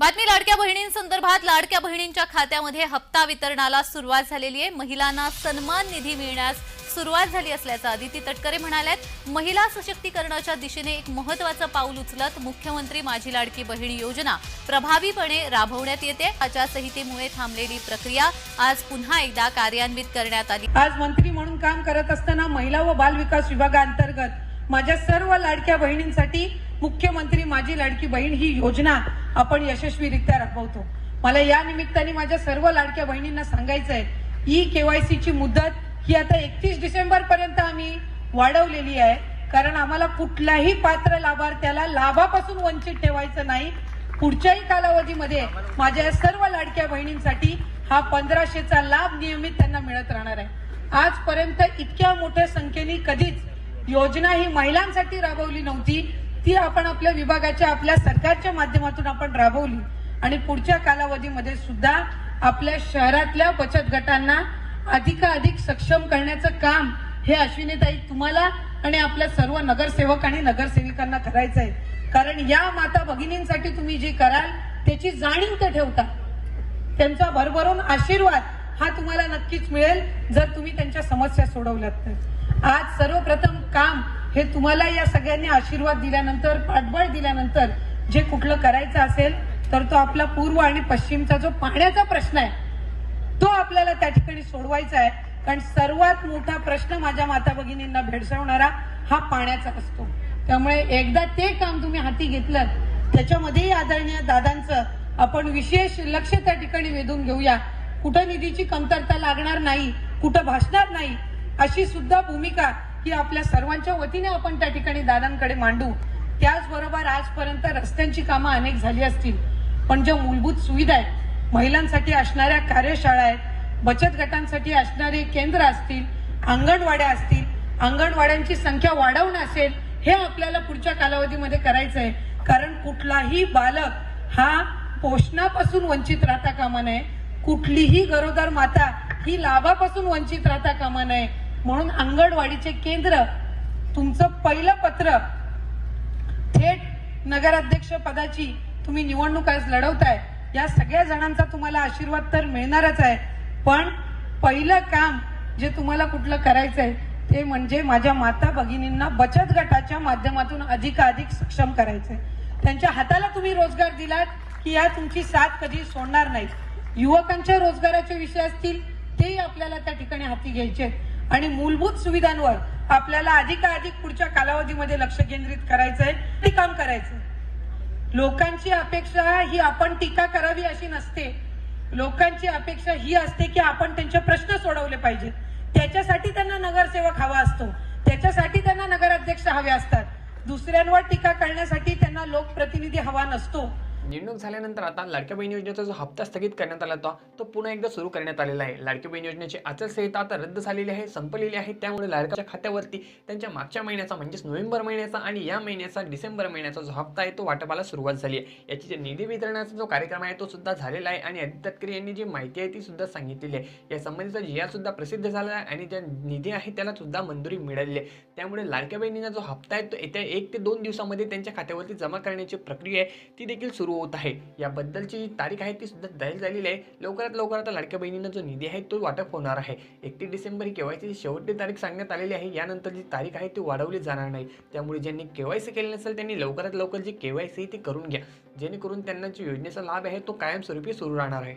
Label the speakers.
Speaker 1: बातमी लाडक्या बहिणींसंदर्भात लाडक्या बहिणींच्या खात्यामध्ये हप्ता वितरणाला सुरुवात झालेली आहे। महिलांना सन्मान निधी मिळण्यास सुरुवात झाली असल्याचं अदिती तटकरे म्हणाल्यात। महिला सशक्तीकरणाच्या दिशेने एक महत्त्वाचं पाऊल उचलत मुख्यमंत्री माझी लाडकी बहीण योजना प्रभावीपणे राबवण्यात येते। आचारसंहितेमुळे थांबलेली प्रक्रिया आज पुन्हा एकदा कार्यान्वित करण्यात आली।
Speaker 2: आज मंत्री म्हणून काम करत असताना महिला व बाल विकास विभागांतर्गत माझ्या सर्व लाडक्या बहिणींसाठी मुख्यमंत्री माझी लाडकी बहीण ही योजना आपण यशस्वीरित्या राबवतो। मला या निमित्ताने माझ्या सर्व लाडक्या बहिणींना सांगायचं आहे, ई-केवायसी ची मुदत ही आता 31 डिसेंबर पर्यंत आम्ही वाढवलेली आहे, कारण आम्हाला कुठल्याही पात्र लाभार्थ्याला लाभापासून वंचित ठेवायचं नाही। पुढच्याही कालावधीमध्ये माझ्या सर्व लाडक्या बहिणींसाठी हा 1500चा लाभ नियमित त्यांना मिळत राहणार आहे। आजपर्यंत इतक्या मोठ्या संख्येने कधीच योजना ही महिलांसाठी राबवली नव्हती, ती आपण आपल्या विभागाच्या आपल्या सरकारच्या माध्यमातून आपण राबवली आणि पुढच्या कालावधीमध्ये सुद्धा आपल्या शहरातल्या बचत गटांना अधिकाधिक सक्षम करण्याचं काम हे अश्विनीताई तुम्हाला आणि आपल्या सर्व नगरसेवक आणि नगरसेविकांना करायचं आहे। कारण या माता भगिनींसाठी तुम्ही जे कराल त्याची जाणीव ते ठेवता, त्यांचा भरभरून आशीर्वाद हा तुम्हाला नक्कीच मिळेल जर तुम्ही त्यांच्या समस्या सोडवल्यात तर। आज सर्वप्रथम काम हे तुम्हाला या सगळ्यांनी आशीर्वाद दिल्यानंतर, पाठबळ दिल्यानंतर जे कुठलं करायचं असेल तर तो आपला पूर्व आणि पश्चिमचा जो पाण्याचा प्रश्न आहे तो आपल्याला त्या ठिकाणी सोडवायचा आहे। कारण सर्वात मोठा प्रश्न माझ्या माता भगिनींना भेडसावणारा हा पाण्याचा असतो। त्यामुळे एकदा ते काम तुम्ही हाती घेतलं, त्याच्यामध्येही आदरणीय दादांचं आपण विशेष लक्ष त्या ठिकाणी वेधून घेऊया। कुठं निधीची कमतरता लागणार नाही, कुठं भासणार नाही, अशी सुद्धा भूमिका ही आपल्या सर्वांच्या वतीने आपण त्या ठिकाणी दादांकडे मांडू। त्याचबरोबर आजपर्यंत रस्त्यांची कामं अनेक झाली असतील, पण ज्या मूलभूत सुविधा आहेत, महिलांसाठी असणाऱ्या कार्यशाळा आहेत, बचत गटांसाठी असणारे केंद्र असतील, अंगणवाड्या असतील, अंगणवाड्यांची संख्या वाढवणं असेल, हे आपल्याला पुढच्या कालावधीमध्ये करायचं आहे। कारण कुठलाही बालक हा पोषणापासून वंचित राहता कामा नये, कुठलीही गरोदर माता ही लाभापासून वंचित राहता कामा नये। म्हणून अंगणवाडीचे केंद्र, तुमचं पहिलं पत्र थेट नगराध्यक्ष पदाची तुम्ही निवडणूक आज लढवताय, या सगळ्या जणांचा तुम्हाला आशीर्वाद तर मिळणारच आहे, पण पहिलं काम जे तुम्हाला कुठलं करायचं आहे ते म्हणजे माझ्या माता भगिनींना बचत गटाच्या माध्यमातून अधिकाधिक सक्षम करायचंय। त्यांच्या हाताला तुम्ही रोजगार दिलात की या तुमची साथ कधी सोडणार नाही। युवकांच्या रोजगाराचे विषय असतील तेही आपल्याला त्या ठिकाणी हाती घ्यायचे आणि मूलभूत सुविधांवर आपल्याला अधिकाधिक पुढच्या कालावधीमध्ये लक्ष केंद्रित करायचंय, ते काम करायचंय। लोकांची अपेक्षा ही आपण टीका करावी अशी नसते, लोकांची अपेक्षा ही असते की आपण त्यांचे प्रश्न सोडवले पाहिजेत। त्याच्यासाठी त्यांना नगरसेवक हवा असतो, त्याच्यासाठी त्यांना नगराध्यक्ष हवे असतात, दुसऱ्यांवर टीका करण्यासाठी त्यांना लोकप्रतिनिधी हवा नसतो।
Speaker 3: निवडणूक झाल्यानंतर आता लाडक्या बहीण योजनेचा जो हप्ता स्थगित करण्यात आला होता तो पुन्हा एकदा सुरू करण्यात आलेला आहे। लाडक्या बहीण योजनेची आचारसंहिता आता रद्द झालेली आहे, संपलेली आहे। त्यामुळे लाडक्याच्या खात्यावरती त्यांच्या मागच्या महिन्याचा म्हणजेच नोव्हेंबर महिन्याचा आणि या महिन्याचा डिसेंबर महिन्याचा जो हप्ता आहे तो वाटपाला सुरुवात झाली आहे। याची जे निधी वितरणाचा जो कार्यक्रम आहे तो सुद्धा झालेला आहे आणि अदिती तटकरे यांनी जी माहिती आहे ती सुद्धा सांगितलेली आहे। या संबंधीचा जिया सुद्धा प्रसिद्ध झाला आहे आणि ज्या निधी आहे त्याला सुद्धा मंजुरी मिळालेली आहे। त्यामुळे लाडक्या बहिणींना जो हप्ता आहे तो येत्या 1 ते 2 दिवसामध्ये त्यांच्या खात्यावरती जमा करण्याची प्रक्रिया आहे ती देखील सुरू होत आहे। याबद्दलची जी तारीख आहे ती सुद्धा जाहीर झालेली आहे। लवकरात लवकर आता लाडक्या बहिणींना जो निधी आहे तो वाटप होणार आहे। 31 डिसेंबर ही केवायसी शेवटची तारीख सांगण्यात आलेली आहे। यानंतर जी तारीख आहे ती वाढवली जाणार नाही। त्यामुळे ज्यांनी केवायसी केली नसेल त्यांनी लवकरात लवकर जी केवायसी ती करून घ्या, जेणेकरून त्यांना जी योजनेचा लाभ आहे तो कायमस्वरूपी सुरू राहणार आहे।